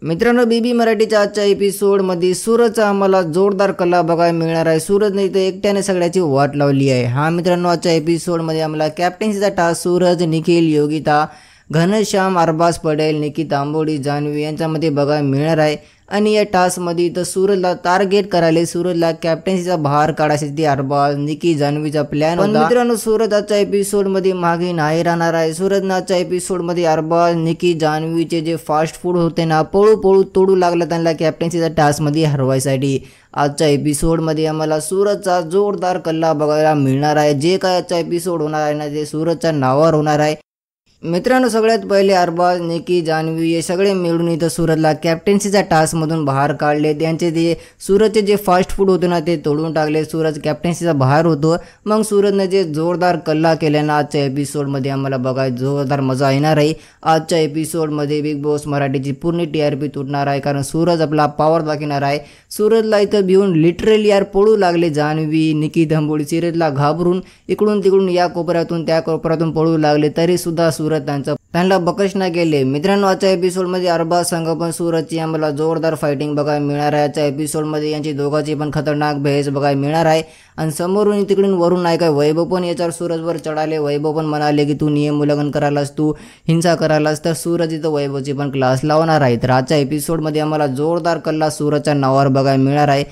मित्रांनो, बीबी मराठीच्या आजच्या एपिसोडमध्ये सूरजचा आम्हाला जोरदार कल्ला बघायला मिळणार आहे। सूरजने इथं एकट्याने सगळ्याची वाट लावली आहे। हा मित्रांनो, आजच्या एपिसोडमध्ये आम्हाला कॅप्टन्सीचा टास्क सूरज, निखिल, योगिता, घनश्याम, अरबाज पटेल, निकिता आंबोडी, जान्हवी यांच्यामध्ये बघायला मिळणार आहे। आणि या टास्कमध्ये इथं सूरजला टार्गेट करायला, सूरजला कॅप्टन्सीचा बाहेर काढायसाठी अरबाज, निकी, जान्हवीचा प्लॅन होता। मित्रांनो, सूरज आजच्या एपिसोडमध्ये मागे नाही राहणार आहे। सूरजनं आजच्या एपिसोडमध्ये अरबाज, निकी, जान्हवीचे जे फास्ट फूड होते ना, पळू पळू तोडू लागलं त्यांना कॅप्टन्सीचा टास्कमध्ये हरवायसाठी। आजच्या एपिसोडमध्ये आम्हाला सूरजचा जोरदार कल्ला बघायला मिळणार आहे। जे काय आजचा एपिसोड होणार आहे ना, ते सूरजच्या नावावर होणार आहे। मित्रांनो, सगळ्यात पहिले अरबाज, निकी, जान्हवी हे सगळे मिळून इथं सूरजला कॅप्टन्सीच्या टास्कमधून बाहेर काढले। त्यांचे ते सूरजचे जे फास्ट फूड होते ना, ते तोडून टाकले। सूरज कॅप्टन्सीचा बाहेर होतो। मग सूरजने जे जोरदार कल्ला केला ना, आजच्या एपिसोडमध्ये आम्हाला बघायला जोरदार मजा येणार आहे। आजच्या एपिसोडमध्ये बिग बॉस मराठीची पूर्ण TRP तुटणार आहे, कारण सूरज आपला पॉवर दाखवणार आहे। सूरजला इथं भिवून लिटरली पळू लागले जान्हवी, निकी, आंबोडी। सूरजला घाबरून इकडून तिकडून या कोपऱ्यातून त्या कोपऱ्यातून पळू लागले, तरी सुद्धा सूरज त्यांना बकश नाही केले। मित्रांनो, आजच्या एपिसोडमध्ये अरबाज संघ पण सूरजची आम्हाला जोरदार फायटिंग बघायला मिळणार आहे। आजच्या एपिसोडमध्ये यांची दोघांची पण खतरनाक बहस बघायला मिळणार आहे। आणि समोरून तिकडून वरून नाही काय वैभव पण याच्यावर सूरजवर चढाले। वैभव पण म्हणाले की तू नियम उल्लंघन करायलास, तू हिंसा करायलास, तर सूरज इथं वैभवची पण क्लास लावणार आहे। तर आजच्या एपिसोडमध्ये आम्हाला जोरदार कल्ला सूरजच्या नावावर बघायला मिळणार आहे।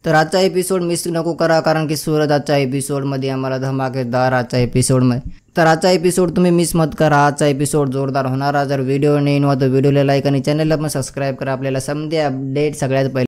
तर आजचा एपिसोड मिस नको करा, कारण की सूरज आजच्या एपिसोडमध्ये आम्हाला धमाकेदार आजच्या एपिसोडमध्ये। तर आजचा एपिसोड तुम्ही मिस मत करा। आजचा एपिसोड जोरदार होणार। जर व्हिडिओ नाही तर व्हिडिओला लाईक आणि चॅनलला पण सबस्क्राईब करा। आपल्याला समजे अपडेट सगळ्यात पहिले